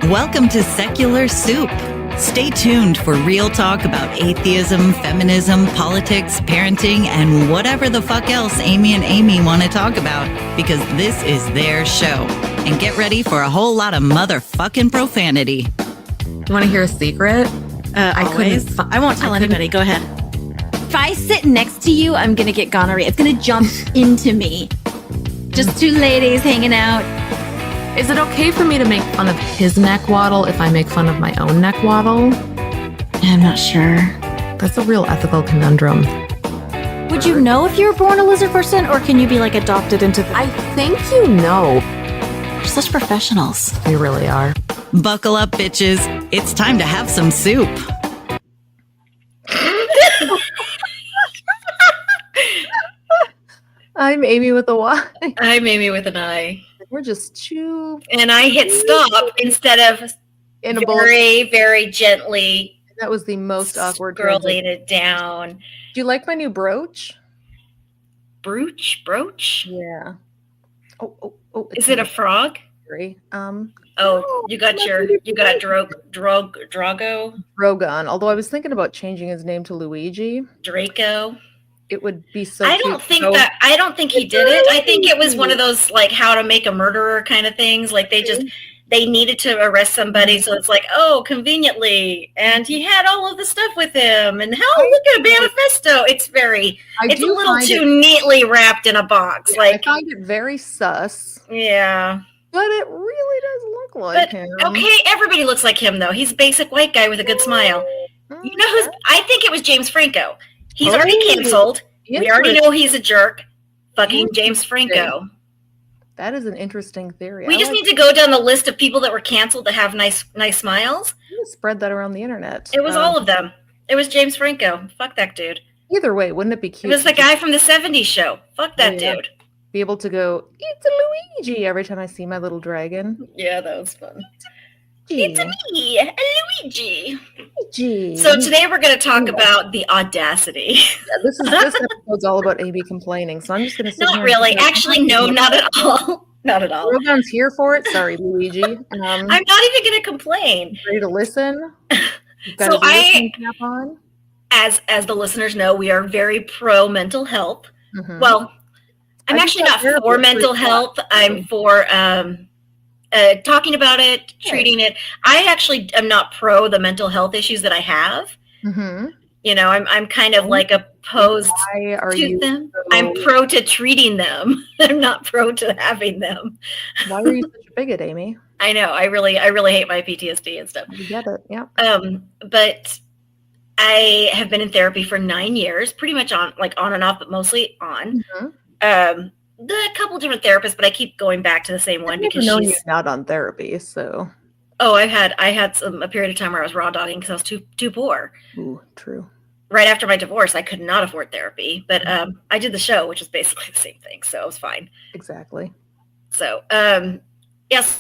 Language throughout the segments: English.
Welcome to Secular Soup. Stay tuned for real talk about atheism, feminism, politics, parenting, and whatever the fuck else Amy and Amy want to talk about, because this is their show. And get ready for a whole lot of motherfucking profanity. You want to hear a secret? I won't tell anybody. Go ahead. If I sit next to you, I'm going to get gonorrhea. It's going to jump into me. Just two ladies hanging out. Is it okay for me to make fun of his neck waddle if I make fun of my own neck waddle? I'm not sure. That's a real ethical conundrum. Would you know if you were born a lizard person, or can you be like adopted into the... I think you know. We're such professionals. We really are. Buckle up, bitches. It's time to have some soup. I'm Amy with a Y. I'm Amy with an I. We're just two. And I hit stop instead of in a very gently. That was the most awkward. Scrolling it down. Do you like my new brooch? Brooch? Yeah. Oh. Is it a frog? You got Drago. Drogon. Although I was thinking about changing his name to Luigi. Draco. It would be so. I don't think he did it. I think it was one of those like how to make a murderer kind of things. Like they needed to arrest somebody, so it's like, oh, conveniently, and he had all of the stuff with him, and look at a manifesto. It's a little too neatly wrapped in a box. Yeah, I find it very sus. Yeah. But it really does look like him. Okay, everybody looks like him though. He's a basic white guy with a good smile. You know I think it was James Franco. He's already canceled. We already know he's a jerk. Fucking James Franco. That is an interesting theory. We just need to go down the list of people that were canceled that have nice smiles. Spread that around the internet. It was all of them. It was James Franco. Fuck that dude. Either way, wouldn't it be cute? It was the guy from the 70s show. Fuck that dude. Be able to go, it's a Luigi every time I see my little dragon. Yeah, that was fun. It's me, a Luigi. Luigi. So today we're going to talk about the audacity. Yeah, this episode's all about AB complaining, so I'm just going to. Not really. Actually, no, not at all. Not at all. Drogon's here for it. Sorry, Luigi. I'm not even going to complain. Ready to listen? So as the listeners know, we are very pro mental health. Mm-hmm. Well, I'm actually not for mental health. I'm for talking about it, treating it. I actually am not pro the mental health issues that I have. Mm-hmm. You know, I'm kind of like opposed to them. I'm pro to treating them. I'm not pro to having them. Why are you such a bigot, Amy? I know. I really hate my PTSD and stuff. You get it, yeah. But I have been in therapy for 9 years, pretty much on and off, but mostly on. Mm-hmm. A couple different therapists, but I keep going back to the same one because she's not on therapy. So, I had a period of time where I was raw dogging because I was too poor. Ooh, true. Right after my divorce, I could not afford therapy, but I did the show, which is basically the same thing, so it was fine. Exactly. So, so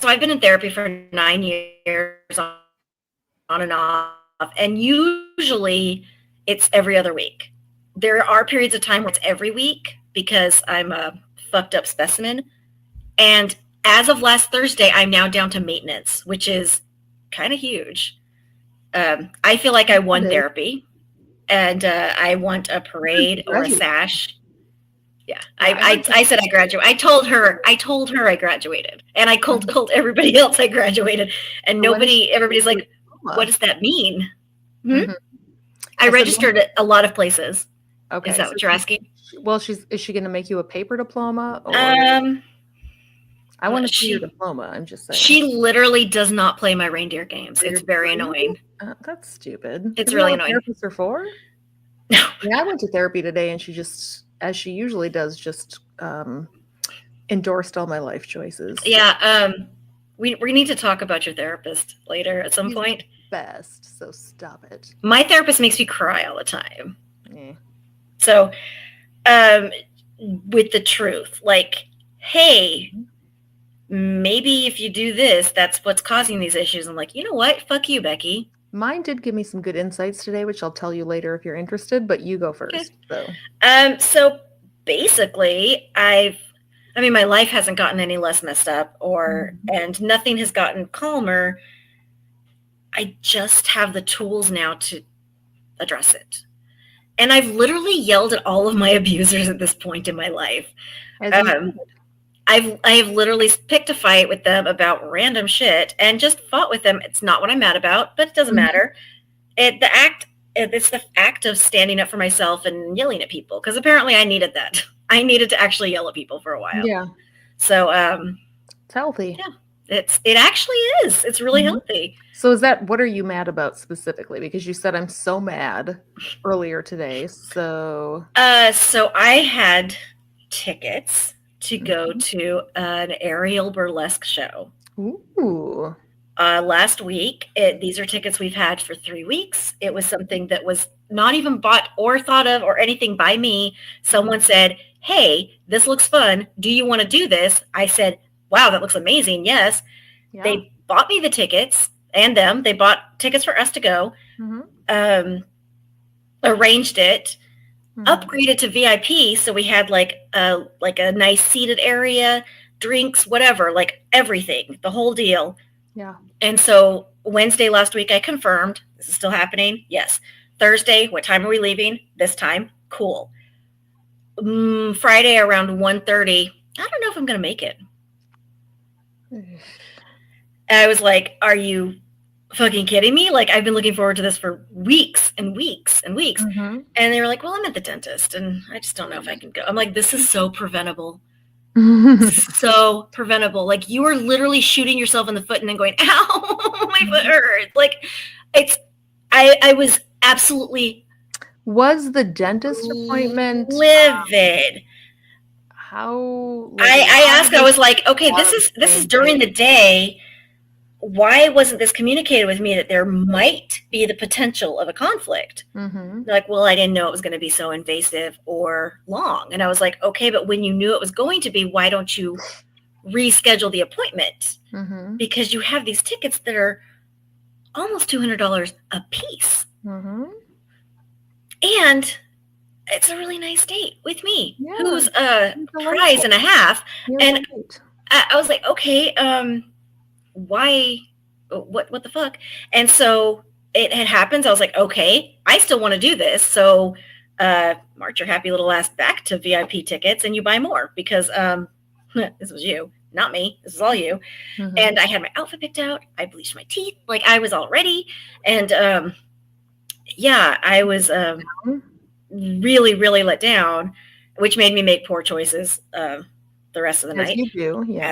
I've been in therapy for 9 years on and off, and usually it's every other week. There are periods of time where it's every week because I'm a fucked up specimen. And as of last Thursday, I'm now down to maintenance, which is kind of huge. I feel like I won therapy, and I want a parade or a sash. Yeah, I said I graduated. I told her I graduated, and I told everybody else I graduated, and everybody's like, what does that mean? Mm-hmm. I registered at a lot of places. Okay. Is that what you're asking? Well, is she going to make you a paper diploma? Or I want to see your diploma. I'm just saying. She literally does not play my reindeer games. It's very annoying. That's stupid. It's really annoying. Therapists are for? No. I went to therapy today, and she just, as she usually does, just endorsed all my life choices. Yeah. We need to talk about your therapist later at some point. Best. So stop it. My therapist makes me cry all the time. Yeah. So, with the truth, like, hey, maybe if you do this, that's what's causing these issues. I'm like, you know what? Fuck you, Becky. Mine did give me some good insights today, which I'll tell you later if you're interested, but you go first. Okay. So basically my life hasn't gotten any less messed up and nothing has gotten calmer. I just have the tools now to address it. And I've literally yelled at all of my abusers at this point in my life. I've literally picked a fight with them about random shit and just fought with them. It's not what I'm mad about, but it doesn't matter. It's the act of standing up for myself and yelling at people, because apparently I needed that. I needed to actually yell at people for a while. Yeah. So it's healthy. Yeah. It actually is. It's really healthy. So what are you mad about specifically? Because you said I'm so mad earlier today. So I had tickets to go to an aerial burlesque show. Ooh. Last week. These are tickets we've had for 3 weeks. It was something that was not even bought or thought of or anything by me. Someone said, "Hey, this looks fun. Do you want to do this?" I said, "Wow, that looks amazing. Yes." Yeah. They bought me the tickets, and they bought tickets for us to go, arranged it, upgraded to VIP. So we had like a nice seated area, drinks, whatever, like everything, the whole deal. Yeah. And so Wednesday last week, I confirmed this is still happening. Yes. Thursday, what time are we leaving? This time. Cool. Friday around 1:30. I don't know if I'm going to make it. I was like, are you fucking kidding me? Like, I've been looking forward to this for weeks and weeks and weeks. And they were like, well, I'm at the dentist and I just don't know if I can go. I'm like, this is so preventable. So preventable. Like, you are literally shooting yourself in the foot and then going, ow, my foot hurts. Like, I was absolutely. Was the dentist appointment livid? How? I asked, I was like, okay, this is during the day. Why wasn't this communicated with me that there might be the potential of a conflict? They're like, well, I didn't know it was going to be so invasive or long. And I was like, okay, but when you knew it was going to be, why don't you reschedule the appointment? Because you have these tickets that are almost $200 a piece. And it's a really nice date with me, who's a prize and a half. And I was like, okay, why, what the fuck? And so it had happened. I was like, okay, I still want to do this. So march your happy little ass back to VIP tickets and you buy more, because this was you, not me. This is all you. And I had my outfit picked out. I bleached my teeth. Like, I was all ready. And I was really, really let down, which made me make poor choices the rest of the night. You do, yeah.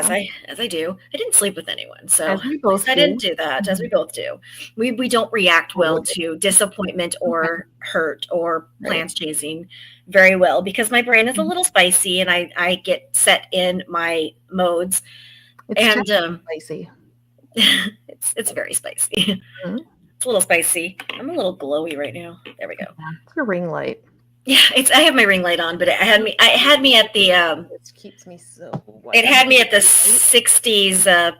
As I do. I didn't sleep with anyone, so I didn't do that. As we both do. We don't react well to disappointment or hurt or plans changing very well, because my brain is a little spicy and I get set in my modes. It's spicy. It's very spicy. It's a little spicy. I'm a little glowy right now. There we go. It's a ring light. Yeah, I have my ring light on, but it had me at the it keeps me so white. It had me at the 60s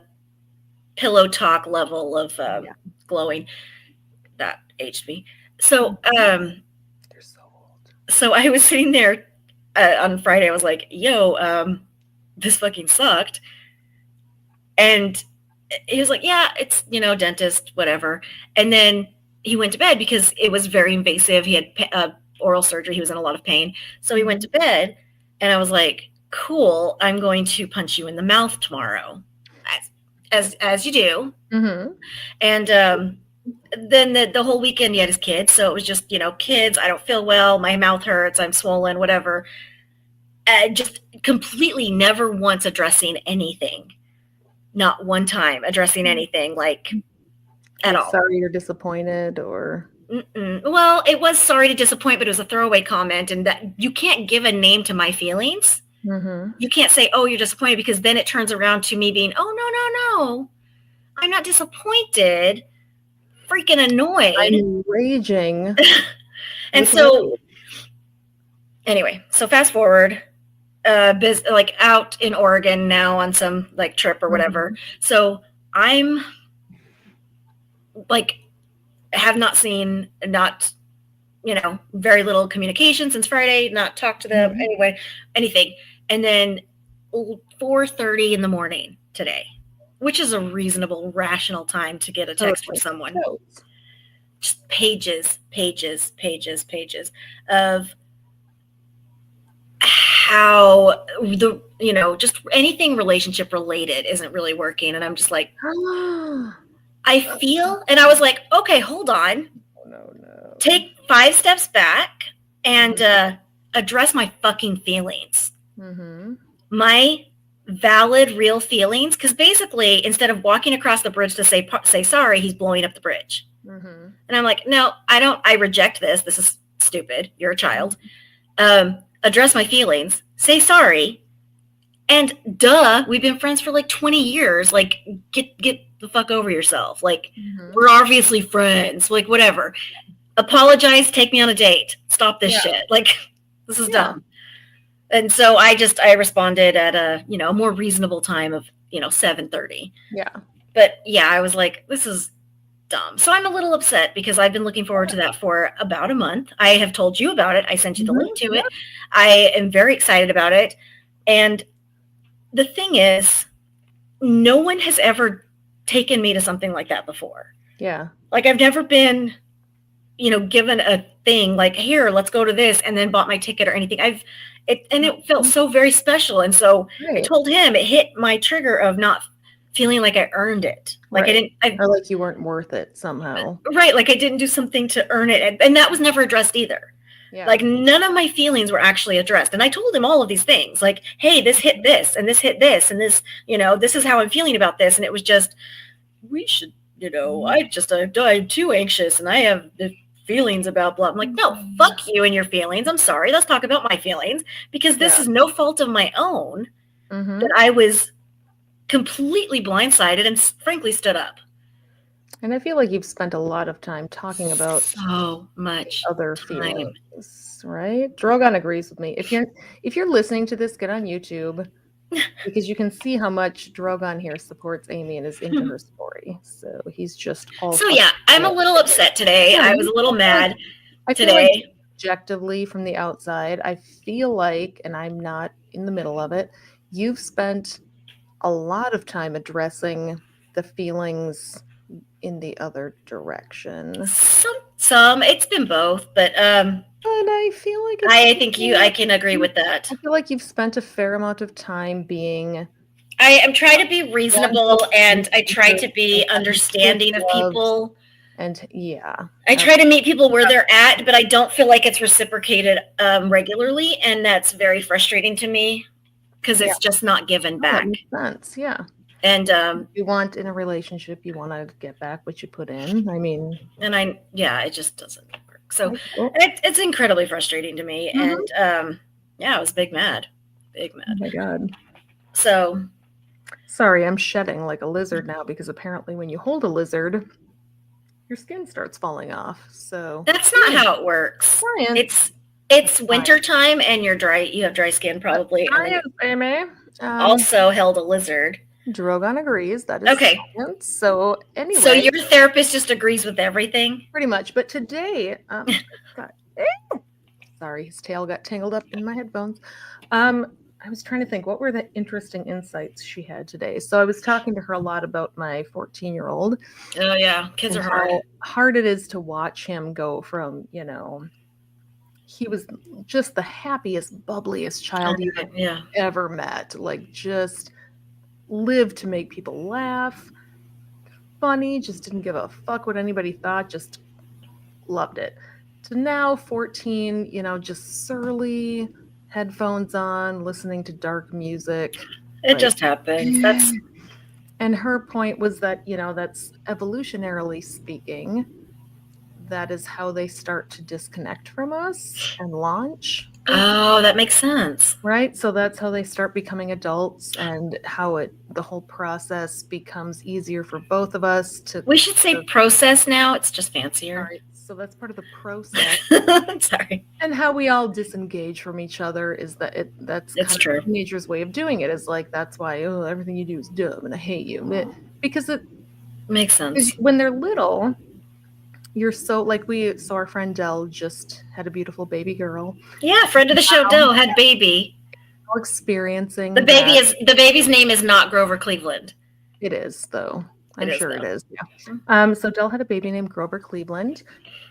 pillow talk level of glowing. That aged me. So they're so old. So I was sitting there on Friday. I was like, yo, this fucking sucked. And he was like, yeah, it's, dentist, whatever. And then he went to bed because it was very invasive. He had oral surgery. He was in a lot of pain. So he went to bed, and I was like, cool, I'm going to punch you in the mouth tomorrow, as you do. And then the whole weekend he had his kids. So it was just, kids, I don't feel well, my mouth hurts, I'm swollen, whatever. Just completely never once addressing anything. Not one time addressing anything, like, at all. Sorry you're disappointed, or... Well, it was sorry to disappoint, but it was a throwaway comment, and that you can't give a name to my feelings. You can't say, oh, you're disappointed, because then it turns around to me being, oh, no, I'm not disappointed, freaking annoyed. I'm raging. And so, anyway, so fast forward, like out in Oregon now on some like trip or whatever. So I'm like, have not seen, very little communication since Friday, not talked to them anyway, anything. And then 4:30 in the morning today, which is a reasonable, rational time to get a text from someone. Just pages of how just anything relationship related isn't really working. And I'm just like, I feel, and I was like, okay, hold on. No. Take 5 steps back and address my fucking feelings. Mm-hmm. My valid, real feelings. Because basically, instead of walking across the bridge to say sorry, he's blowing up the bridge. Mm-hmm. And I'm like, no, I reject this. This is stupid. You're a child. Address my feelings. Say sorry. And we've been friends for like 20 years. Like, get the fuck over yourself. Like, we're obviously friends. Like, whatever. Apologize. Take me on a date. Stop this shit. Like, this is dumb. And so I responded at a more reasonable time of 7:30. Yeah. But yeah, I was like, this is dumb. So I'm a little upset because I've been looking forward to that for about a month. I have told you about it. I sent you the link to it. I am very excited about it. And the thing is, no one has ever taken me to something like that before. Yeah. Like, I've never been, given a thing like, here, let's go to this, and then bought my ticket or anything. It felt so very special. And so I told him it hit my trigger of not feeling like I earned it. Like or like you weren't worth it somehow. Right. Like I didn't do something to earn it. And that was never addressed either. Yeah. Like none of my feelings were actually addressed. And I told him all of these things like, hey, this hit this and this hit this. And this, this is how I'm feeling about this. And it was just, we should, I'm too anxious and I have the feelings about blah. I'm like, no, fuck you and your feelings. I'm sorry. Let's talk about my feelings because this is no fault of my own that I was completely blindsided and frankly stood up. And I feel like you've spent a lot of time talking about so much other feelings, right? Drogon agrees with me. If you're listening to this, get on YouTube because you can see how much Drogon here supports Amy and is into her story. So he's just all. So yeah, I'm a little upset today. Yeah, I was a little mad today. Like objectively, from the outside, I feel like, and I'm not in the middle of it, you've spent a lot of time addressing the feelings in the other direction. Some it's been both, but I feel like I can agree with that. I feel like you've spent a fair amount of time being. I am trying to be reasonable and I try to be understanding of people. And I try to meet people where they're at, but I don't feel like it's reciprocated regularly, and that's very frustrating to me because it's just not given back. That makes sense, yeah. And you want in a relationship, you want to get back what you put in. I mean, and it just doesn't work. So it's incredibly frustrating to me. And I was big mad. Oh my God. So sorry, I'm shedding like a lizard now because apparently when you hold a lizard, your skin starts falling off. So that's not how it works. Science. It's winter time and you're dry. You have dry skin probably. Amy. Also held a lizard. Drogon agrees. That is okay. Science. So anyway. So your therapist just agrees with everything? Pretty much. But today, sorry, his tail got tangled up in my headphones. I was trying to think, what were the interesting insights she had today? So I was talking to her a lot about my 14-year-old. Oh, yeah. Kids are hard. How hard it is to watch him go from, he was just the happiest, bubbliest child you've ever met. Like, just lived to make people laugh. Funny, just didn't give a fuck what anybody thought, just loved it. To now, 14, just surly, headphones on, listening to dark music. It just happens. And her point was that, that's evolutionarily speaking, that is how they start to disconnect from us and launch. Oh, that makes sense. Right? So that's how they start becoming adults and how the whole process becomes easier for both of us to. We should say process now. It's just fancier. Right. So that's part of the process. Sorry. And how we all disengage from each other is that's true. Teenagers' way of doing it is like, that's why, everything you do is dumb and I hate you. Because it makes sense. When they're little, you're so our friend Dell just had a beautiful baby girl. Yeah, friend of the show, Dell had baby. Experiencing the baby's name is not Grover Cleveland. It is, though. I'm sure it is. Yeah. Mm-hmm. So Dell had a baby named Grover Cleveland,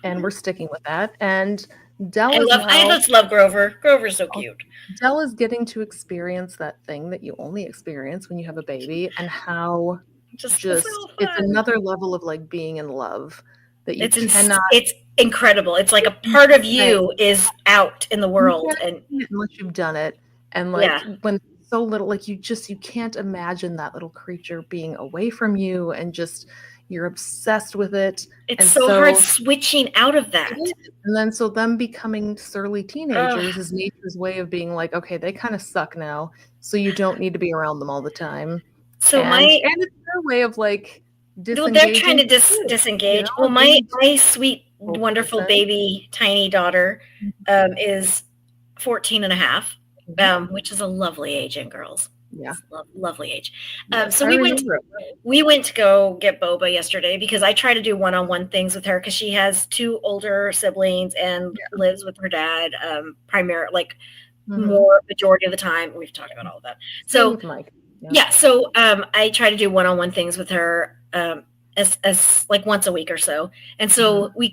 and we're sticking with that. And Dell is I now. just love Grover. Grover's so cute. Dell is getting to experience that thing that you only experience when you have a baby, and how just so it's another level of like being in love that you cannot. It's incredible. It's like a part of you is out in the world, and unless you've done it, and like when so little, like you can't imagine that little creature being away from you, and just you're obsessed with it. It's and so hard switching out of that. And then so them becoming surly teenagers is nature's way of being like, okay, they kind of suck now, so you don't need to be around them all the time. So and it's their way of like disengaging. They're trying to disengage. Well, my sweet, wonderful baby tiny daughter is 14 and a half, which is a lovely age in girls. Yeah. Lovely age. So we went to go get Boba yesterday because I try to do one-on-one things with her because she has 2 older siblings and lives with her dad more majority of the time. We've talked about all of that. So with Mike. So I try to do one-on-one things with her as like once a week or so. And so we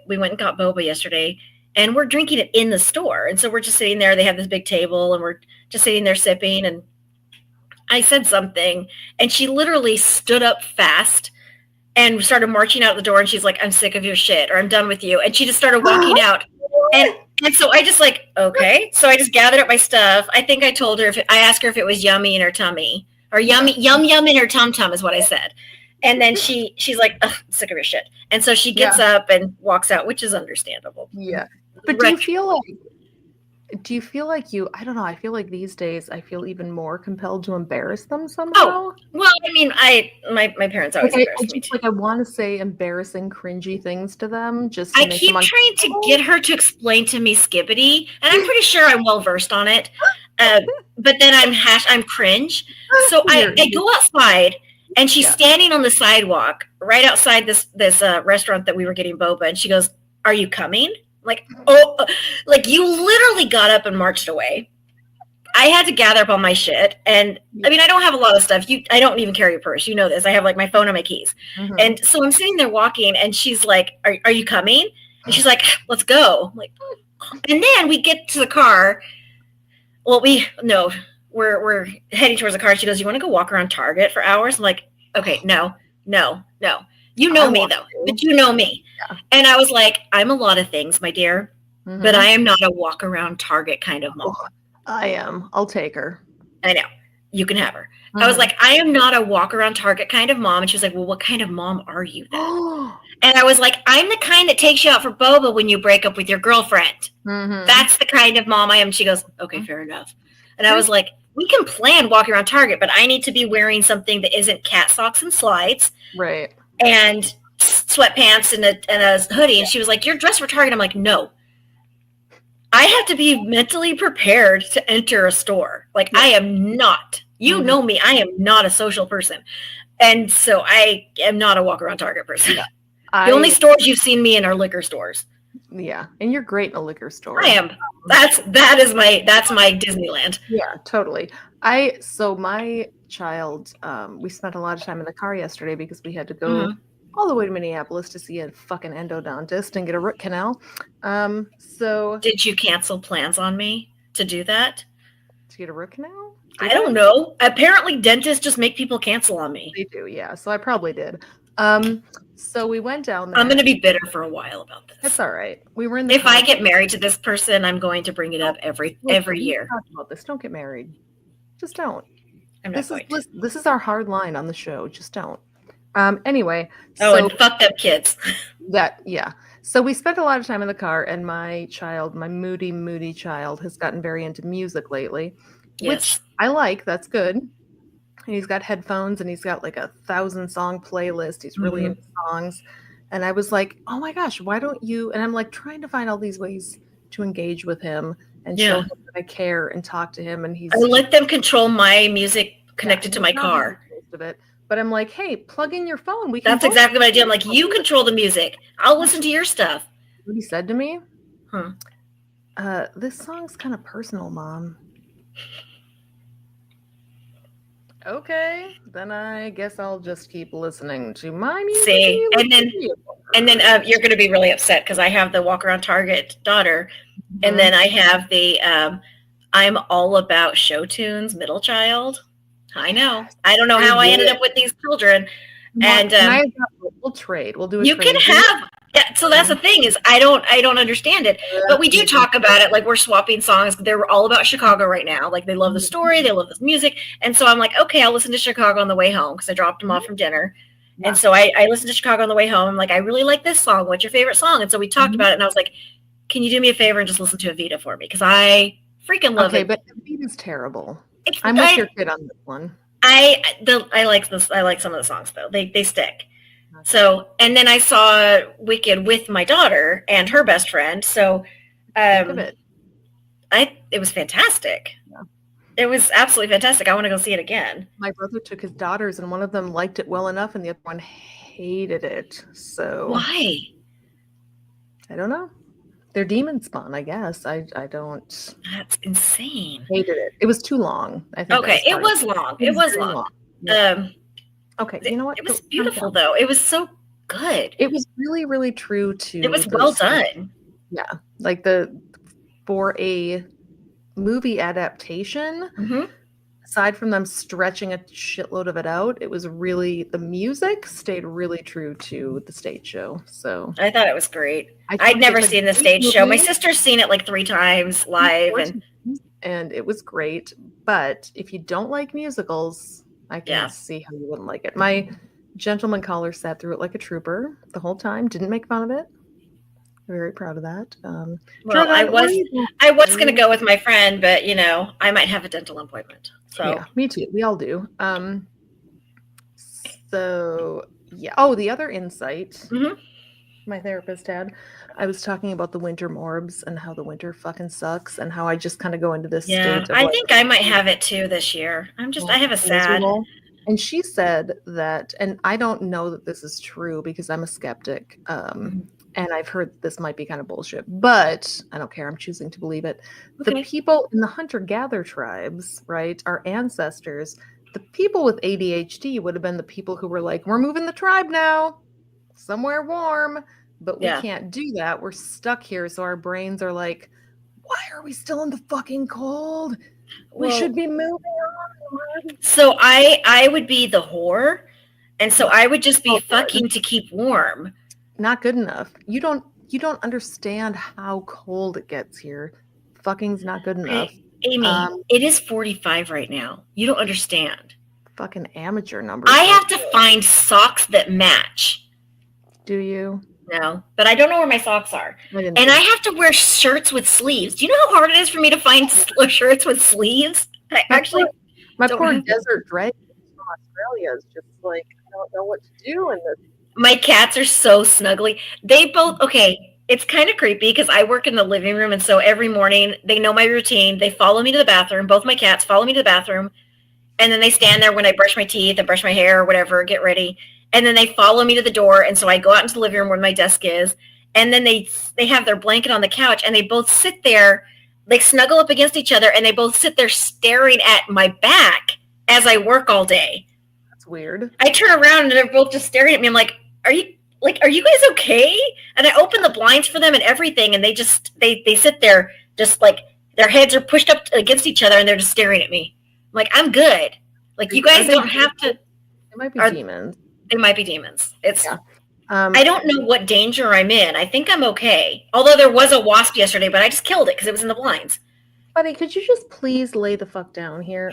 went and got Boba yesterday, and we're drinking it in the store. And so we're just sitting there. They have this big table, and we're just sitting there sipping. And I said something, and she literally stood up fast and started marching out the door. And she's like, "I'm sick of your shit," or "I'm done with you." And she just started walking out. And so I just like, okay. So I just gathered up my stuff. I think I told her I asked her if it was yummy in her tummy, or yum in her tum tum is what I said. And then she's like, "Ugh, I'm sick of your shit." And so she gets up and walks out, which is understandable. Yeah. But do you feel like I don't know, I feel like these days I feel even more compelled to embarrass them somehow. Oh, well, I mean, my parents always embarrass me. Like I want to say embarrassing, cringy things to them. I keep trying to get her to explain to me Skibbity, and I'm pretty sure I'm well versed on it. But then I'm cringe. So I go outside, and she's standing on the sidewalk right outside this restaurant that we were getting boba, and she goes, "Are you coming?" Like, oh, like you literally got up and marched away. I had to gather up all my shit. And I mean, I don't have a lot of stuff. I don't even carry a purse. You know this. I have like my phone and my keys. And so I'm sitting there walking, and she's like, are you coming? And she's like, "Let's go." I'm like, and then we get to the car. Well, we're heading towards the car. She goes, "You want to go walk around Target for hours?" I'm like, "Okay, no. You know me though, but you know me." Yeah. And I was like, "I'm a lot of things, my dear, but I am not a walk around Target kind of mom." I am. I'll take her. I know. You can have her. I was like, "I am not a walk around Target kind of mom." And she was like, "Well, what kind of mom are you then?" And I was like, "I'm the kind that takes you out for boba when you break up with your girlfriend. That's the kind of mom I am." She goes, "Okay, fair enough." And I was like, "We can plan walking around Target, but I need to be wearing something that isn't cat socks and slides." Right. And sweatpants and a hoodie. And she was like, "You're dressed for Target." I'm like, "No. I have to be mentally prepared to enter a store. Like, I am not. You know me. I am not a social person. And so I am not a walk around Target person." The only stores you've seen me in are liquor stores. Yeah, and you're great in a liquor store. I am. That's my Disneyland. Yeah, totally. So my child, we spent a lot of time in the car yesterday because we had to go all the way to Minneapolis to see a fucking endodontist and get a root canal. So did you cancel plans on me to do that? To get a root canal? I don't know. Apparently dentists just make people cancel on me. They do, yeah. So I probably did. So we went down there. I'm going to be bitter for a while about this. That's all right. We were in the If I get married to this person, I'm going to bring it up every year. Talk about this. Don't get married. Just don't. This is our hard line on the show. Just don't. Anyway. And fucked up kids. So we spent a lot of time in the car, and my moody child has gotten very into music lately, which I like. That's good. And he's got headphones, and he's got like 1,000-song playlist. He's really into songs. And I was like, "Oh my gosh, why don't you?" And I'm like trying to find all these ways to engage with him and show him that I care and talk to him. And I let them control my music connected to my car. But I'm like, "Hey, plug in your phone. That's exactly what I do. I'm like, you control the music. I'll listen to your stuff." What he said to me? This song's kind of personal, Mom. okay, then I guess I'll just keep listening to my music. See, and then you're going to be really upset because I have the Walk Around Target daughter, and then I have the I'm All About Show Tunes middle child. I know. I don't know how I ended up with these children. And we'll trade. We'll do a you trade. can have. Yeah, so that's the thing is I don't understand it, but we do talk about it. Like we're swapping songs. They're all about Chicago right now. Like they love the story, they love the music, and so I'm like, okay, I'll listen to Chicago on the way home because I dropped them off from dinner, and so I listened to Chicago on the way home. I'm like, I really like this song. What's your favorite song? And so we talked about it, and I was like, can you do me a favor and just listen to Evita for me because I freaking love it. Okay, but Evita's terrible. I'm with your kid on this one. I like this. I like some of the songs though. They stick. So, and then I saw Wicked with my daughter and her best friend. So, it was fantastic. Yeah. It was absolutely fantastic. I want to go see it again. My brother took his daughters, and one of them liked it well enough, and the other one hated it. So why? I don't know. They're demon spawn, I guess. I don't. That's insane. Hated it. It was too long. I think. Okay, it was long. It was long. Yeah. Okay, you know what? It was beautiful, though. It was so good. It was really, really true to. It was well done. Yeah, like for a movie adaptation, aside from them stretching a shitload of it out, it was really the music stayed really true to the stage show. So I thought it was great. I'd never seen the stage show. My sister's seen it like 3 times live, and it was great. But if you don't like musicals, I can see how you wouldn't like it. My gentleman caller sat through it like a trooper the whole time. Didn't make fun of it. Very proud of that. Well, I was going to go with my friend, but I might have a dental appointment. So yeah, me too. We all do. So yeah. Oh, the other insight my therapist had. I was talking about the winter morbs and how the winter fucking sucks and how I just kind of go into this state of I think I might have it too this year. I have a sad. And she said that, and I don't know that this is true because I'm a skeptic. And I've heard this might be kind of bullshit, but I don't care. I'm choosing to believe it. Okay. The people in the hunter-gatherer tribes, right, our ancestors, the people with ADHD would have been the people who were like, we're moving the tribe now, somewhere warm. But we can't do that. We're stuck here. So our brains are like, why are we still in the fucking cold? We should be moving on. So I would be the whore. And so I would just be fucking to keep warm. Not good enough. You don't understand how cold it gets here. Fucking's not good enough. Amy, it is 45 right now. You don't understand. Fucking amateur numbers. I have to find socks that match. Do you? No, but I don't know where my socks are. And I have to wear shirts with sleeves. Do you know how hard it is for me to find shirts with sleeves? My poor desert dragon from Australia is just like, I don't know what to do in this. My cats are so snuggly. They both, it's kind of creepy because I work in the living room. And so every morning they know my routine. They follow me to the bathroom. Both my cats follow me to the bathroom. And then they stand there when I brush my teeth and brush my hair or whatever, get ready. And then they follow me to the door. And so I go out into the living room where my desk is. And then they have their blanket on the couch and they both sit there, they snuggle up against each other and they both sit there staring at my back as I work all day. That's weird. I turn around and they're both just staring at me. I'm like, are you guys okay? And I open the blinds for them and everything. And they sit there just like their heads are pushed up against each other and they're just staring at me. I'm like, I'm good. Like you guys don't have to. It might be demons. They might be demons. I don't know what danger I'm in. I think I'm okay. Although there was a wasp yesterday, but I just killed it because it was in the blinds. Buddy, could you just please lay the fuck down here?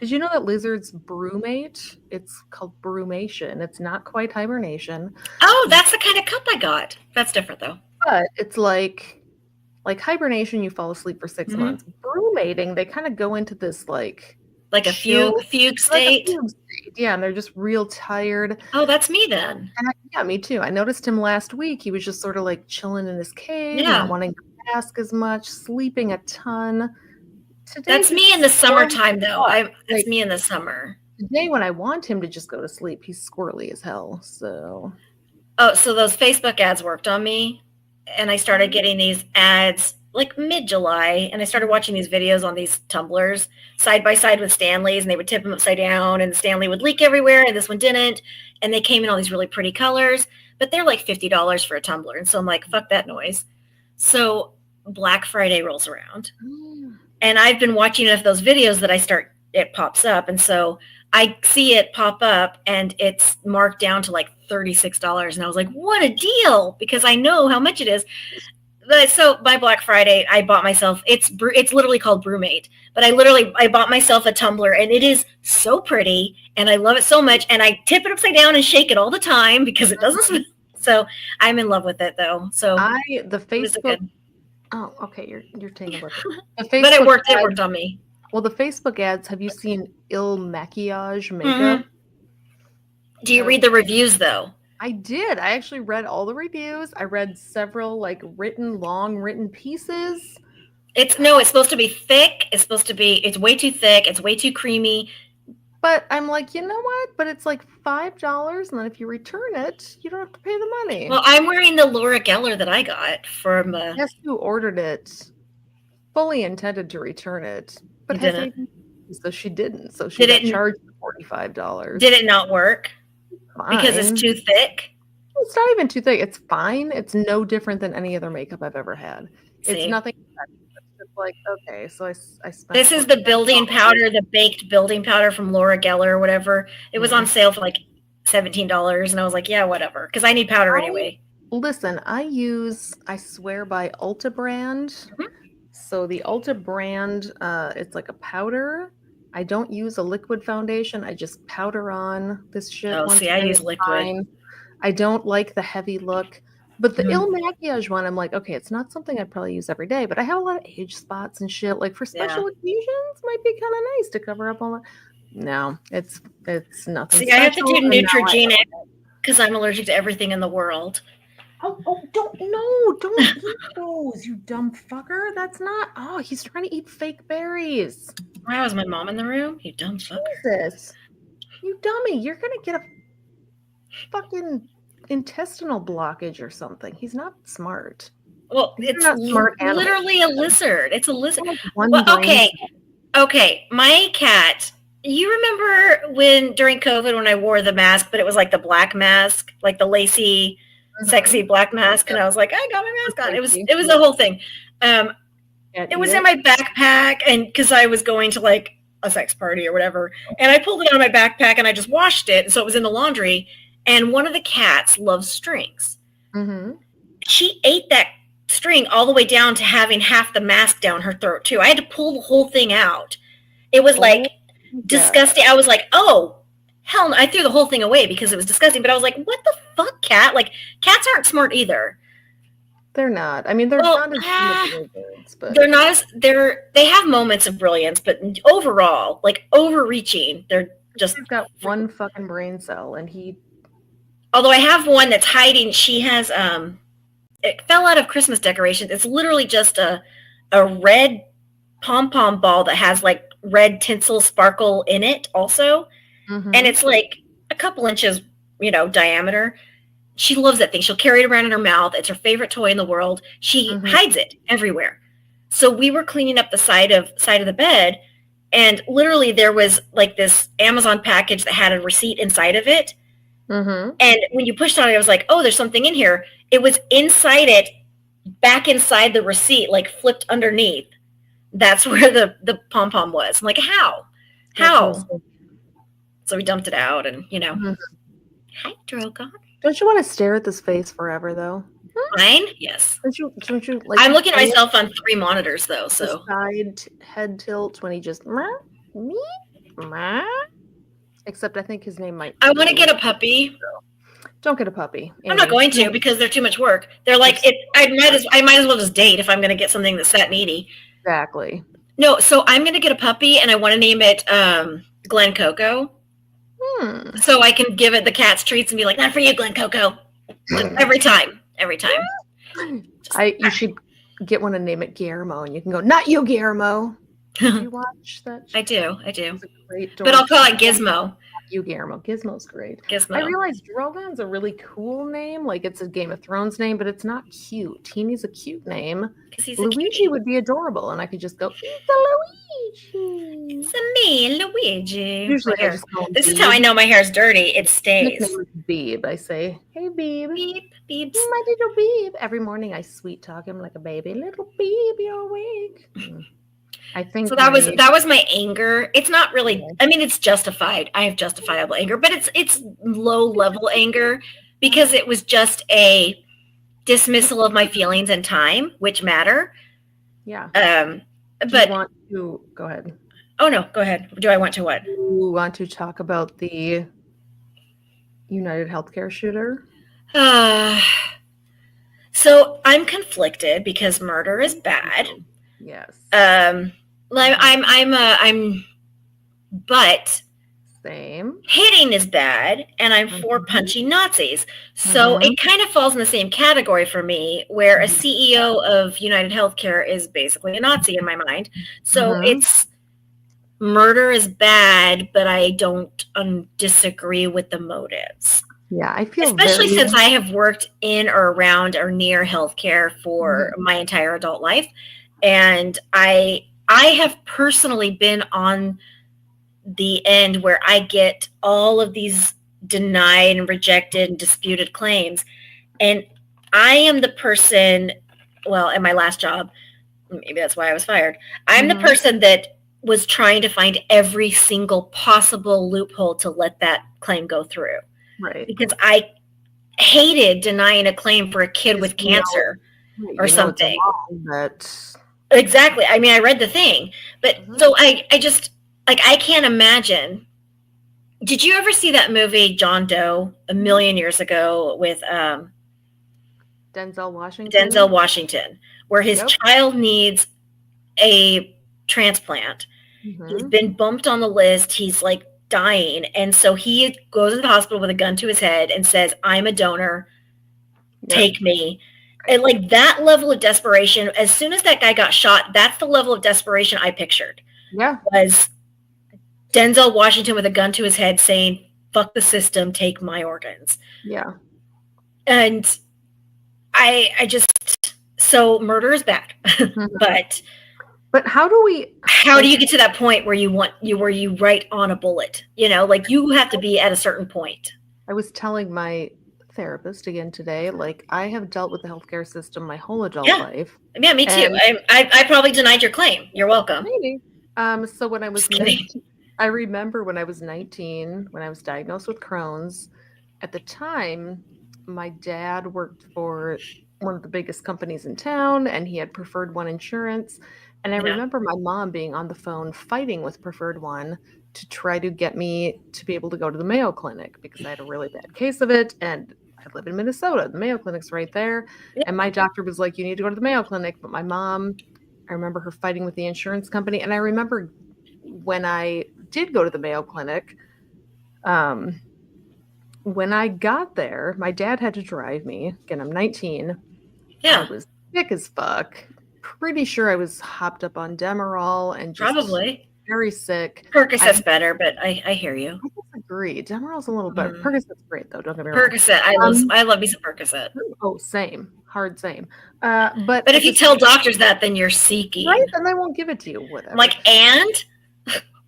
Did you know that lizards brumate? It's called brumation. It's not quite hibernation. Oh, that's the kind of cup I got. That's different though. But it's like hibernation, you fall asleep for 6 months. Brumating, they kind of go into this like a fugue state. Yeah, and they're just real tired. Oh, that's me then. And me too. I noticed him last week. He was just sort of like chilling in his cave, not wanting to ask as much, sleeping a ton. That's me in the summertime, though. That's me in the summer. Today, when I want him to just go to sleep, he's squirrely as hell. So those Facebook ads worked on me, and I started getting these ads like mid-July, and I started watching these videos on these tumblers side by side with Stanley's, and they would tip them upside down, and the Stanley would leak everywhere, and this one didn't. And they came in all these really pretty colors, but they're like $50 for a tumbler. And so I'm like, fuck that noise. So Black Friday rolls around, and I've been watching enough of those videos that it pops up. And so I see it pop up, and it's marked down to like $36. And I was like, what a deal, because I know how much it is. So by Black Friday, I bought myself, it's literally called Brewmate, but I bought myself a tumbler, and it is so pretty, and I love it so much, and I tip it upside down and shake it all the time because it doesn't smell. So I'm in love with it, though. So the Facebook. Oh, okay. You're taking a look. But it worked. It worked on me. Well, the Facebook ads. Have you seen Il Maquillage makeup? Mm-hmm. Do you read the reviews though? I did. I actually read all the reviews. I read several long written pieces. It's supposed to be thick. It's way too thick. It's way too creamy. But I'm like, you know what? But it's like $5, and then if you return it, you don't have to pay the money. Well, I'm wearing the Laura Geller that I got from. Guess who ordered it? Fully intended to return it, but so she didn't. So she got charged $45. Did it not work? Fine. Because it's too thick? It's not even too thick. It's fine. It's no different than any other makeup I've ever had. It's nothing. It's like, okay, so I spent. This is the building powder, the baked building powder from Laura Geller or whatever. It was on sale for like $17, and I was like, yeah, whatever, because I need powder anyway. Listen, I swear by Ulta brand. Mm-hmm. So the Ulta brand, it's like a powder. I don't use a liquid foundation. I just powder on this shit. Oh, see, I use liquid. Fine. I don't like the heavy look. But the Il Maquillage one, I'm like, okay, it's not something I'd probably use every day, but I have a lot of age spots and shit. Like for special occasions, might be kind of nice to cover up all that. No, it's nothing. See, I have to do Neutrogena because I'm allergic to everything in the world. Don't eat those, you dumb fucker. That's not. Oh, he's trying to eat fake berries. Wow, is my mom in the room? You dumb fucker. Jesus, you dummy! You're gonna get a fucking intestinal blockage or something. He's not smart. Well, it's not smart. Literally a lizard. It's a lizard. Well, okay. My cat. You remember during COVID when I wore the mask, but it was like the black mask, like the lacy. Sexy black mask, and I was like, I got my mask on. It was the whole thing. It was in my backpack, and because I was going to like a sex party or whatever, and I pulled it out of my backpack and I just washed it, so it was in the laundry. And one of the cats loves strings. Mm-hmm. She ate that string all the way down to having half the mask down her throat too. I had to pull the whole thing out. It was disgusting. I was like, oh. Hell no, I threw the whole thing away because it was disgusting, but I was like, what the fuck, cat? Like, cats aren't smart either. They're not. I mean, they're not as smart as but they're not as they have moments of brilliance, but overall, like overreaching, they've got one fucking brain cell, and although I have one that's hiding, she has it fell out of Christmas decorations. It's literally just a red pom-pom ball that has like red tinsel sparkle in it also. Mm-hmm. And it's like a couple inches, diameter. She loves that thing. She'll carry it around in her mouth. It's her favorite toy in the world. She hides it everywhere. So we were cleaning up the side of the bed, and literally there was like this Amazon package that had a receipt inside of it. Mm-hmm. And when you pushed on it, I was like, oh, there's something in here. It was inside it, back inside the receipt, like flipped underneath. That's where the pom-pom was. I'm like, how? So we dumped it out, and Hi, Drogon. Don't you want to stare at this face forever, though? Mine, yes. Don't you like? I'm looking at myself on 3 monitors, though. So side head tilt when he just me. Except I think his name might. I want to get a puppy. Don't get a puppy. I'm not going to because they're too much work. They're like I might as well just date if I'm going to get something that's that needy. Exactly. No, so I'm going to get a puppy, and I want to name it Glen Coco. So I can give it the cat's treats and be like, not for you, Glen Coco. Every time. You should get one and name it Guillermo, and you can go, not you, Guillermo. Did you watch that? I do. It's a great but I'll call it Gizmo. you, Guillermo. Gizmo's great. Gizmo. I realized Drogon's a really cool name. Like, it's a Game of Thrones name, but it's not cute. Teeny's a cute name. He's Luigi would be adorable, and I could just go, it's a Luigi. It's a me, Luigi. Usually I just call him This is Beeb. how I know my hair's dirty. It stays. His name is Beeb. I say, hey, Beeb. Beep, beep. My little Beeb. Every morning I sweet talk him like a baby. Little Beeb, you're awake. I think So that was my anger. It's not really, I mean, it's justified. I have justifiable anger, but it's low level anger because it was just a dismissal of my feelings and time, which matter. Yeah. But you want to go ahead. Oh no, go ahead. Do I want to what? You want to talk about the United Healthcare shooter? So I'm conflicted because murder is bad. Yes. But same. Hitting is bad, and I'm for punching Nazis. So it kind of falls in the same category for me, where a CEO of United Healthcare is basically a Nazi in my mind. So it's murder is bad, but I don't disagree with the motives. Yeah, I feel especially since I have worked in or around or near healthcare for my entire adult life, and I have personally been on the end where I get all of these denied and rejected and disputed claims, and I am the person. Well, at my last job, maybe that's why I was fired. I'm the person that was trying to find every single possible loophole to let that claim go through. Right. Because I hated denying a claim for a kid with cancer or something. Exactly. I mean, I read the thing, but so I just, like, I can't imagine. Did you ever see that movie John Doe a million years ago with Denzel Washington? Denzel Washington, where his child needs a transplant. He's been bumped on the list. He's like dying. And so he goes to the hospital with a gun to his head and says, I'm a donor. Take me. And like that level of desperation, as soon as that guy got shot, that's the level of desperation I pictured. Yeah. Was Denzel Washington with a gun to his head saying, fuck the system, take my organs. Yeah. And I just, so murder is bad. But how do you get to that point where you write on a bullet? You know, like you have to be at a certain point. I was telling my therapist again today, like I have dealt with the healthcare system my whole adult life. Yeah, me too. I probably denied your claim. You're welcome. Maybe. So when I was I remember when I was 19, when I was diagnosed with Crohn's, at the time, my dad worked for one of the biggest companies in town, and he had Preferred One insurance. And I remember my mom being on the phone fighting with Preferred One to try to get me to be able to go to the Mayo Clinic because I had a really bad case of it. And I live in Minnesota. The Mayo Clinic's right there. Yeah. And my doctor was like, you need to go to the Mayo Clinic. But my mom, I remember her fighting with the insurance company. And I remember when I did go to the Mayo Clinic, when I got there, my dad had to drive me. Again, I'm 19. Yeah. I was sick as fuck. Pretty sure I was hopped up on Demerol and just probably very sick. Percocet's better, but I hear you. I disagree. Demerol's a little better. Percocet's great though. Don't get me wrong. Percocet, I love me some Percocet. Oh, same. Hard same. But if you tell doctors that, then you're seeking. Right, then they won't give it to you. Whatever. I'm like, and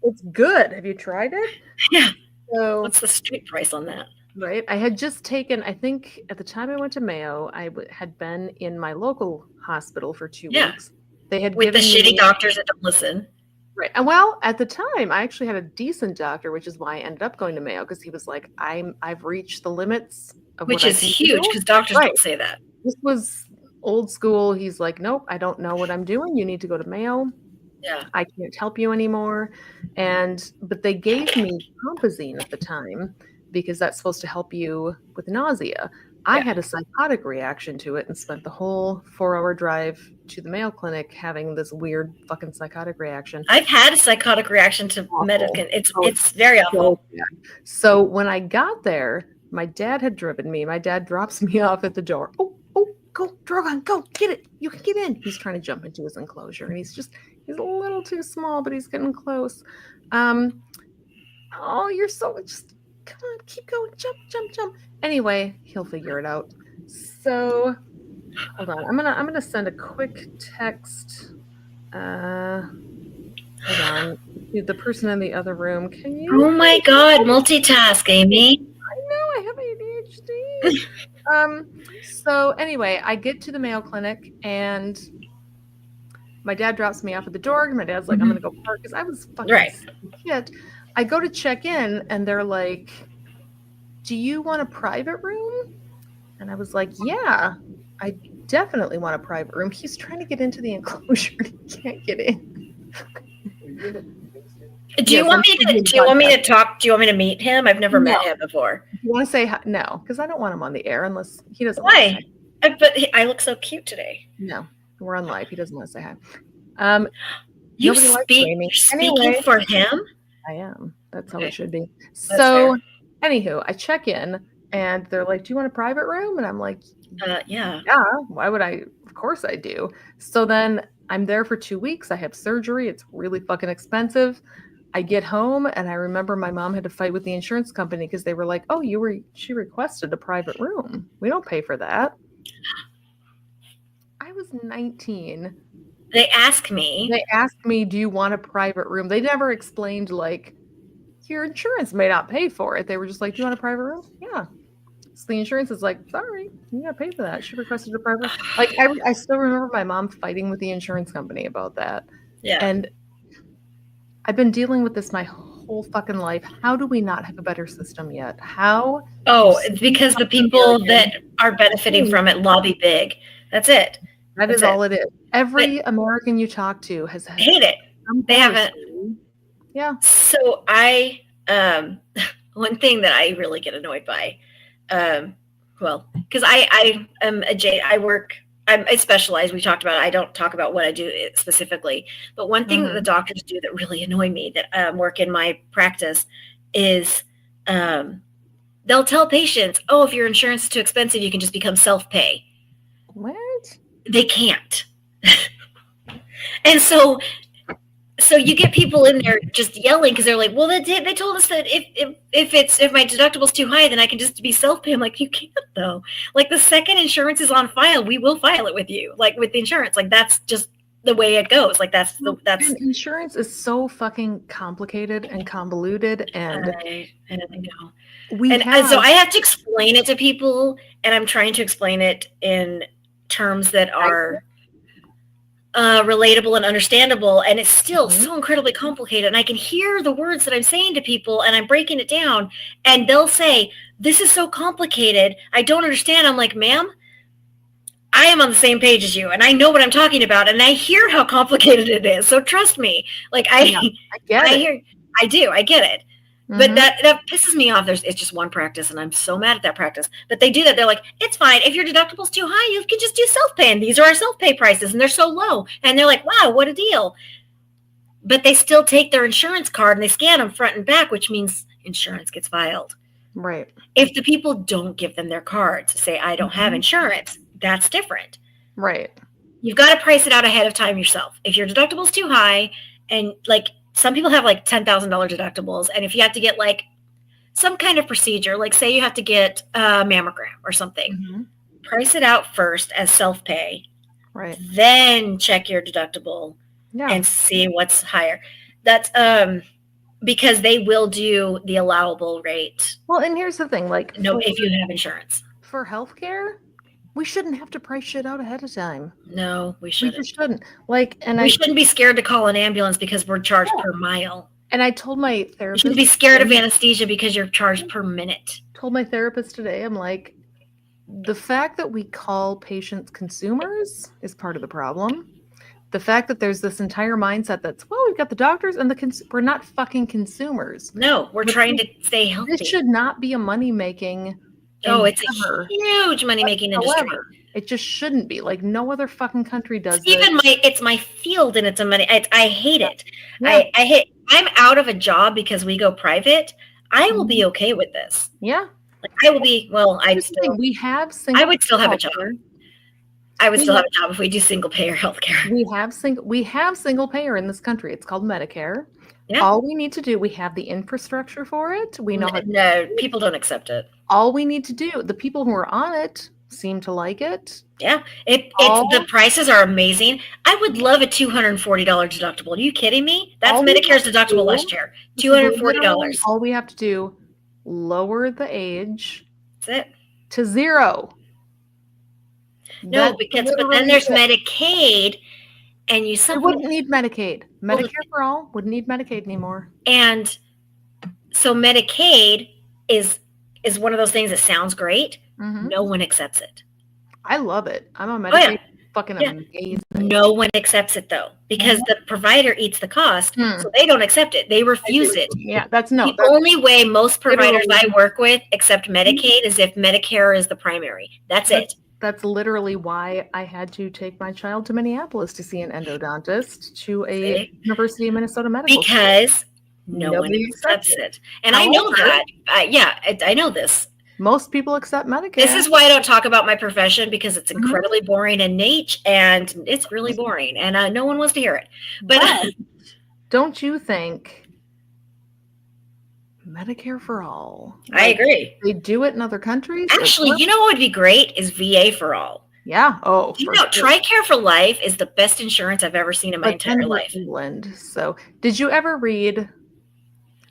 it's good. Have you tried it? Yeah. So what's the street price on that? Right. I had just taken, I think at the time I went to Mayo, I had been in my local hospital for 2 weeks. They had with the shitty doctors that don't listen. Right. And well, at the time, I actually had a decent doctor, which is why I ended up going to Mayo, because he was like, I've reached the limits of which is huge, because doctors don't say that. This was old school. He's like, nope, I don't know what I'm doing. You need to go to Mayo. Yeah. I can't help you anymore. But they gave me Compazine at the time, because that's supposed to help you with nausea. I had a psychotic reaction to it and spent the whole 4-hour drive to the Mayo Clinic having this weird fucking psychotic reaction. I've had a psychotic reaction to medicine. It's very awful. So when I got there, my dad had driven me. My dad drops me off at the door. Oh, go, Drogon, go, get it. You can get in. He's trying to jump into his enclosure, and he's a little too small, but he's getting close. Oh, you're so just come on, keep going, jump, jump, jump. Anyway, he'll figure it out. So hold on. I'm gonna send a quick text. Hold on. The person in the other room. Can you? Oh my God, multitask, Amy. I know I have ADHD. So anyway, I get to the Mayo Clinic and my dad drops me off at the door. And my dad's like, I'm gonna go park because I was fucking shit. I go to check in and they're like, do you want a private room? And I was like, yeah, I definitely want a private room. He's trying to get into the enclosure. He can't get in. Do you want me to talk? Do you want me to meet him? I've never met him before. You want to say hi? No, because I don't want him on the air unless he doesn't. Why? But I look so cute today. No, we're on live. He doesn't want to say hi. You're speaking for him? I am. That's how it should be. So, anywho, I check in and they're like, do you want a private room? And I'm like, yeah. Yeah. Why would I? Of course I do. So then I'm there for 2 weeks. I have surgery. It's really fucking expensive. I get home and I remember my mom had to fight with the insurance company because they were like, oh, she requested a private room. We don't pay for that. I was 19. They asked me, do you want a private room? They never explained like your insurance may not pay for it. They were just like, do you want a private room? Yeah. So the insurance is like, sorry, you gotta pay for that. She requested a private room. Like I still remember my mom fighting with the insurance company about that. Yeah. And I've been dealing with this my whole fucking life. How do we not have a better system yet? How? Oh, it's because the people that are benefiting from it lobby big. That's it. That is all it is. Every American you talk to has hate it. They haven't. Yeah. So I, one thing that I really get annoyed by, because I am I specialize. We talked about it. I don't talk about what I do specifically, but one thing that the doctors do that really annoy me that work in my practice is they'll tell patients, oh, if your insurance is too expensive, you can just become self-pay. What? They can't. And so you get people in there just yelling because they're like, well, they told us that if my deductible's too high, then I can just be self-pay. I'm like, you can't though. Like the second insurance is on file, we will file it with you, like with the insurance. Like that's just the way it goes. Like that's insurance is so fucking complicated and convoluted, and I know. So I have to explain it to people, and I'm trying to explain it in terms that are relatable and understandable, and it's still so incredibly complicated, and I can hear the words that I'm saying to people and I'm breaking it down and they'll say, this is so complicated, I don't understand. I'm like, ma'am, I am on the same page as you and I know what I'm talking about and I hear how complicated it is, so trust me. Like I get it. But that pisses me off. It's just one practice, and I'm so mad at that practice. But they do that. They're like, it's fine. If your deductible's too high, you can just do self-pay. And these are our self-pay prices, and they're so low. And they're like, wow, what a deal. But they still take their insurance card, and they scan them front and back, which means insurance gets filed. Right. If the people don't give them their cards, say, I don't have insurance, that's different. Right. You've got to price it out ahead of time yourself. If your deductible's too high, and like, some people have like $10,000 deductibles. And if you have to get like some kind of procedure, like say you have to get a mammogram or something, price it out first as self-pay. Right. Then check your deductible and see what's higher. That's because they will do the allowable rate. Well, and here's the thing, like if you have insurance. For healthcare, we shouldn't have to price shit out ahead of time. No, we shouldn't. We shouldn't. We shouldn't be scared to call an ambulance because we're charged per mile. And I told my therapist. You shouldn't be scared of anesthesia because you're charged per minute. Told my therapist today, I'm like, the fact that we call patients consumers is part of the problem. The fact that there's this entire mindset that's, well, we've got the doctors and we're not fucking consumers. No, we're trying to stay healthy. This should not be a money-making it's a huge money-making industry. However, it just shouldn't be. Like no other fucking country does this. It's my field and it's a money. I hate it. Yeah. I'm out of a job because we go private. I will be okay with this. Yeah. Like I will be. Well, I would still have a job. I would still have a job if we do single payer healthcare. We have single payer in this country. It's called Medicare. Yeah. All we need to do, we have the infrastructure for it. We know how to No, people don't accept it. all we need to do, the people who are on it seem to like it. Yeah. The prices are amazing. I would love a $240 deductible. Are you kidding me? That's Medicare's deductible last year. $240. All we have to do, lower the age That's it. to 0. No, but then there's Medicaid, and you wouldn't need Medicaid. Medicare for all wouldn't need Medicaid anymore. And so Medicaid is one of those things that sounds great. Mm-hmm. No one accepts it. I love it. I'm on Medicaid. Fucking amazing. No one accepts it though, because the provider eats the cost, so they don't accept it. They refuse it. Yeah, that's only way most providers I work with accept Medicaid is if Medicare is the primary. That's it. That's literally why I had to take my child to Minneapolis to see an endodontist to a University of Minnesota medical school. Because nobody accepts it. And I know that. I know this. Most people accept Medicare. This is why I don't talk about my profession, because it's incredibly boring and niche, and it's really boring, and no one wants to hear it. But don't you think Medicare for all? I agree. They do it in other countries. Actually, you know what would be great is VA for all. Yeah. Oh, TRICARE for Life is the best insurance I've ever seen in my entire life. England. So, did you ever read?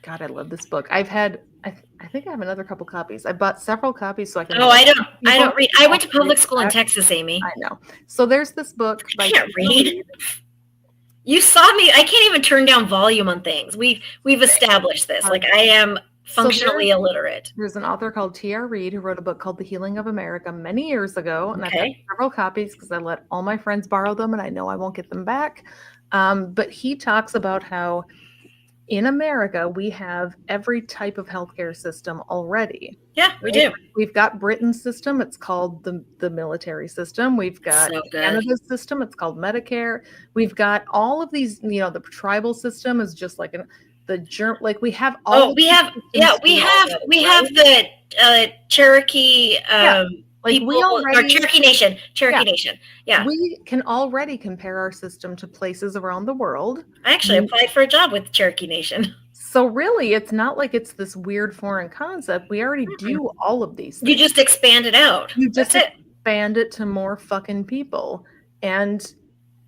God, I love this book. I think I have another couple copies. I bought several copies so I can. Oh, I don't read. I went to public school in Texas, Amy. I know. So there's this book. I can't read. You saw me. I can't even turn down volume on things. We've established this. Like, I am functionally illiterate. There's an author called T.R. Reid who wrote a book called The Healing of America many years ago, and I've got several copies because I let all my friends borrow them, and I know I won't get them back. But he talks about how in America we have every type of healthcare system already. Yeah, we do. We've got Britain's system. It's called the military system. We've got Canada's system. It's called Medicare. We've got all of these. The tribal system is just like we have all. Oh, we have the Cherokee. Cherokee Nation. Nation. Yeah. We can already compare our system to places around the world. I actually applied for a job with Cherokee Nation. So really, it's not like it's this weird foreign concept. We already do all of these things. You just expand it out. You just expand it to more fucking people. And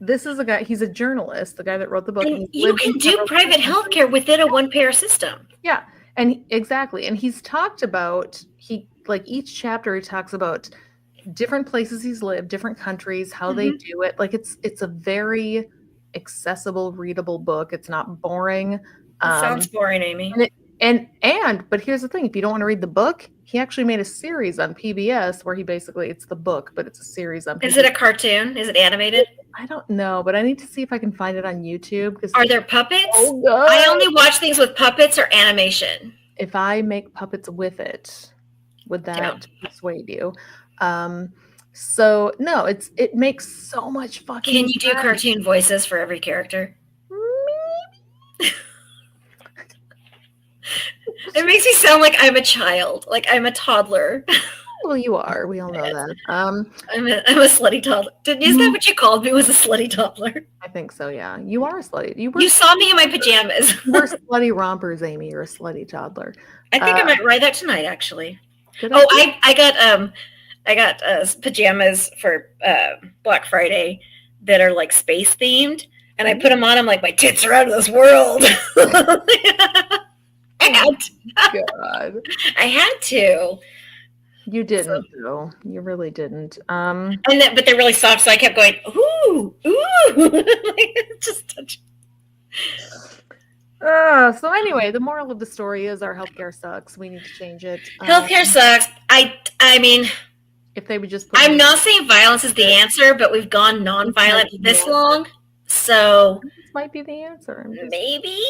this is a guy, he's a journalist, the guy that wrote the book. And you can do private healthcare within a one-payer system. Yeah. And exactly. And he's talked about, each chapter he talks about different places he's lived, different countries, how they do it. Like it's a very accessible, readable book. It's not boring. It sounds boring, Amy. But here's the thing: if you don't want to read the book, he actually made a series on PBS where it's the book, but it's a series on PBS. Is it a cartoon? Is it animated? I don't know, but I need to see if I can find it on YouTube. Are there puppets? Oh, God. I only watch things with puppets or animation. If I make puppets with it, would that persuade you? So no, it makes so much fucking Can you do cartoon voices for every character? Maybe. It makes me sound like I'm a child, like I'm a toddler. Well, you are. We all know that. I'm a slutty toddler. Is that what you called me? Was a slutty toddler? I think so. Yeah, you are a slutty. You saw me in my pajamas. We're slutty rompers, Amy. You're a slutty toddler. I think I might write that tonight, actually. I got pajamas for Black Friday that are like space themed, and I put them on. I'm like, my tits are out of this world. God. I had to. You didn't, though. You really didn't. But they're really soft, so I kept going, ooh. Just touch. So anyway, the moral of the story is our healthcare sucks. We need to change it. Healthcare sucks. I mean, if they would just. I'm not saying violence is the answer, but we've gone non-violent this long, so this might be the answer. Maybe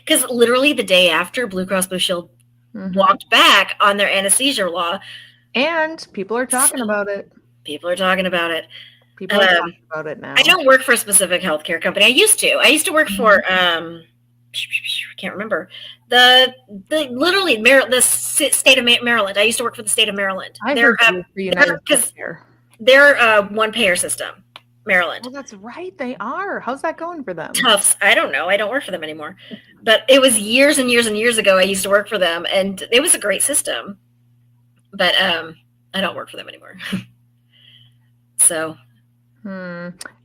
because literally the day after, Blue Cross Blue Shield walked back on their anesthesia law, and people are talking about it. People are talking about it. People are talking about it now. I don't work for a specific healthcare company. I used to work for I can't remember the state of Maryland. I used to work for the state of Maryland. I heard for United Healthcare. They're one payer system, Maryland. Oh, that's right. They are. How's that going for them? Tufts. I don't know. I don't work for them anymore. But it was years and years and years ago I used to work for them, and it was a great system. But I don't work for them anymore. So.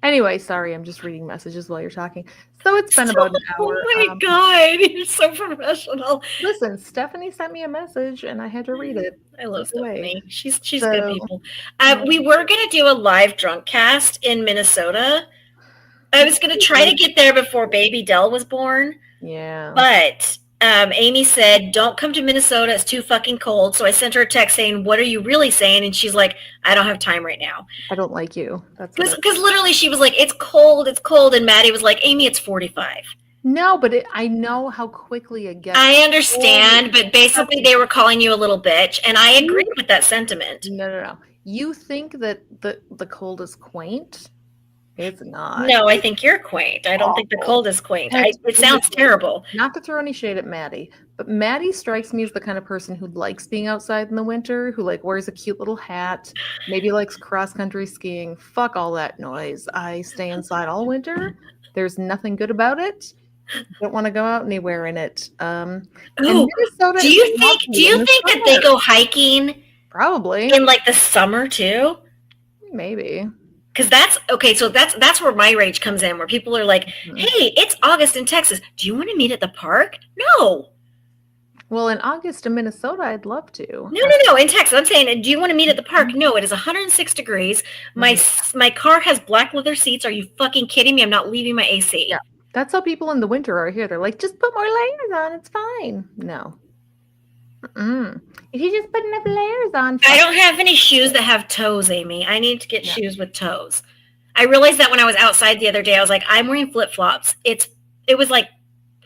Anyway, sorry, I'm just reading messages while you're talking. So it's been about an hour. Oh my God, you're so professional. Listen, Stephanie sent me a message and I had to read it. I love Stephanie. She's So- good people. We were going to do a live drunk cast in Minnesota. I was going to try to get there before baby Dell was born. Yeah. But Amy said, don't come to Minnesota. It's too fucking cold. So I sent her a text saying, what are you really saying? And she's like, I don't have time right now. I don't like you. That's Because literally she was like, it's cold. It's cold. And Maddie was like, Amy, it's 45. No, but I know how quickly it gets. I understand. But basically they were calling you a little bitch. And I agreed with that sentiment. No. You think that the cold is quaint? It's not. No, I think you're quaint. I don't think the cold is quaint. It sounds terrible. Not to throw any shade at Maddie, but Maddie strikes me as the kind of person who likes being outside in the winter, who like wears a cute little hat, maybe likes cross-country skiing. Fuck all that noise. I stay inside all winter. There's nothing good about it. Don't want to go out anywhere in it. Do you think that they go hiking? Probably in like the summer too? Maybe. Because that's okay. So that's where my rage comes in, where people are like, "Hey, it's August in Texas. Do you want to meet at the park?" No. Well, in August in Minnesota, I'd love to. No. In Texas, I'm saying, do you want to meet at the park? No. It is 106 degrees. My car has black leather seats. Are you fucking kidding me? I'm not leaving my AC. Yeah, that's how people in the winter are here. They're like, just put more layers on. It's fine. No. If you just put enough layers on. I don't have any shoes that have toes, Amy. I need to get shoes with toes. I realized that when I was outside the other day. I was like, I'm wearing flip-flops. It was like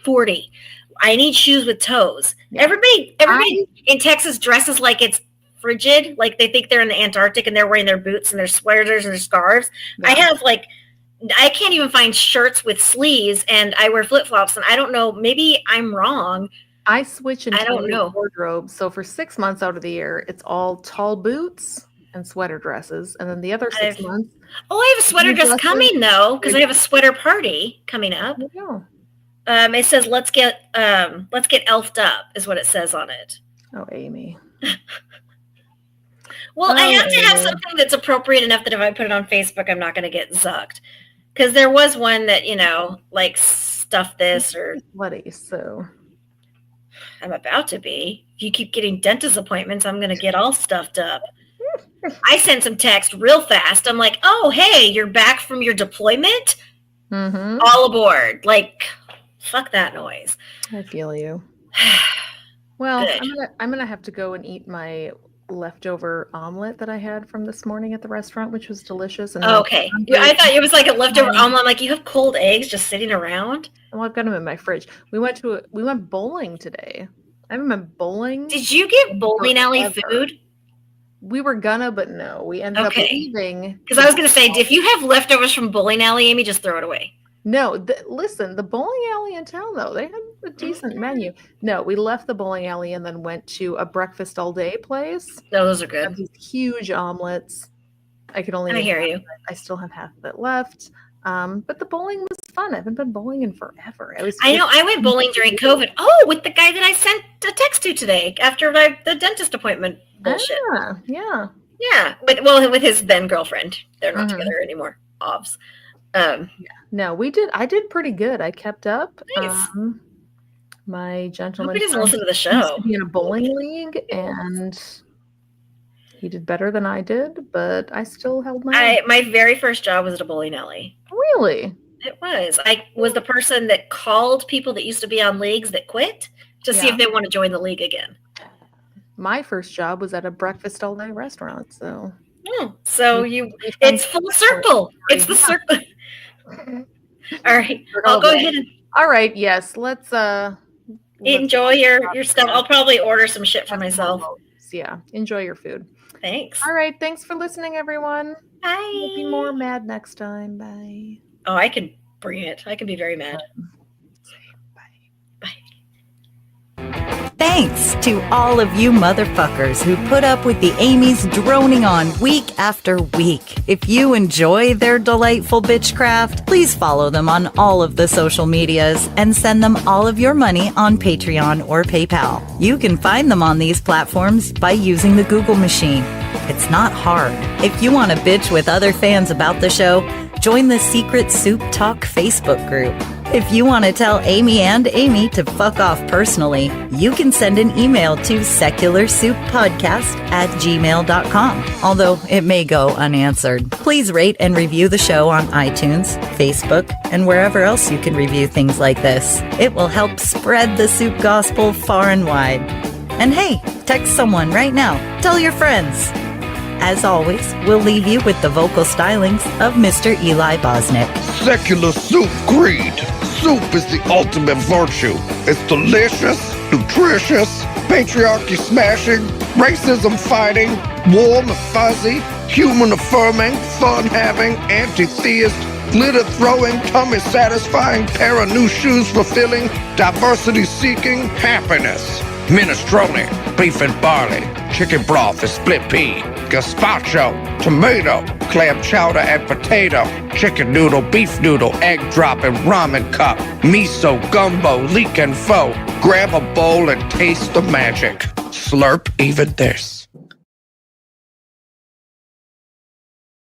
40. I need shoes with toes. Yeah. Everybody in Texas dresses like it's frigid. Like they think they're in the Antarctic and they're wearing their boots and their sweaters and their scarves. Yeah. I can't even find shirts with sleeves, and I wear flip-flops, and I don't know. Maybe I'm wrong. I switch into a wardrobe. So for 6 months out of the year, it's all tall boots and sweater dresses. And then the other 6 months. Oh, I have a sweater dress coming though, because I have a sweater party coming up. It says let's get elfed up is what it says on it. Oh, Amy. Well, I have to have something that's appropriate enough that if I put it on Facebook, I'm not going to get zucked. Because there was one that, like stuff this or bloody. So I'm about to be. If you keep getting dentist appointments, I'm going to get all stuffed up. I sent some text real fast. I'm like, oh, hey, you're back from your deployment? Mm-hmm. All aboard. Like, fuck that noise. I feel you. Well, I'm gonna have to go and eat my leftover omelet that I had from this morning at the restaurant, which was delicious. And okay. I thought it was like a leftover omelet. I'm like, you have cold eggs just sitting around? Well, I've got them in my fridge. We went bowling today. I haven't been bowling. Did you get bowling alley food? We were gonna, but no. We ended up leaving. Because I was gonna say, if you have leftovers from bowling alley, Amy, just throw it away. No, listen, the bowling alley in town, though, they had a decent menu. No, we left the bowling alley and then went to a breakfast all day place. No, those are good. These huge omelets. I could only. I hear you. I still have half of it left. But the bowling was fun. I haven't been bowling in forever. I know. I went bowling during COVID. Oh, with the guy that I sent a text to today after the dentist appointment bullshit. Yeah. But with his then girlfriend. They're not together anymore. Obs. No, I did pretty good. I kept up. Nice. My gentleman he doesn't listen to the show. Used to be in a bowling league, and he did better than I did, but I still held my own. My very first job was at a bowling alley. Really? It was. I was the person that called people that used to be on leagues that quit to see if they want to join the league again. My first job was at a breakfast all day restaurant, so. So it's full circle. It's the circle. All right. I'll go ahead and. All right. Yes. Let's enjoy your stuff. I'll probably order some shit for myself. Yeah. Enjoy your food. Thanks. All right. Thanks for listening, everyone. Bye. We'll be more mad next time. Bye. Oh, I can bring it. I can be very mad. Bye. Bye. Thanks to all of you motherfuckers who put up with the Amy's droning on week after week. If you enjoy their delightful bitchcraft, please follow them on all of the social medias and send them all of your money on Patreon or PayPal. You can find them on these platforms by using the Google machine. It's not hard. If you want to bitch with other fans about the show, join the Secret Soup Talk Facebook group. If you want to tell Amy and Amy to fuck off personally, you can send an email to secularsouppodcast@gmail.com, although it may go unanswered. Please rate and review the show on iTunes, Facebook, and wherever else you can review things like this. It will help spread the soup gospel far and wide. And hey, text someone right now. Tell your friends. As always, we'll leave you with the vocal stylings of Mr. Eli Bosnick. Secular soup creed. Soup is the ultimate virtue. It's delicious, nutritious, patriarchy smashing, racism fighting, warm and fuzzy, human affirming, fun having, anti-theist, glitter throwing, tummy satisfying, pair of new shoes fulfilling, diversity seeking, happiness. Minestrone, beef and barley, chicken broth and split pea, gazpacho, tomato, clam chowder and potato, chicken noodle, beef noodle, egg drop and ramen cup, miso, gumbo, leek and pho. Grab a bowl and taste the magic. Slurp even this.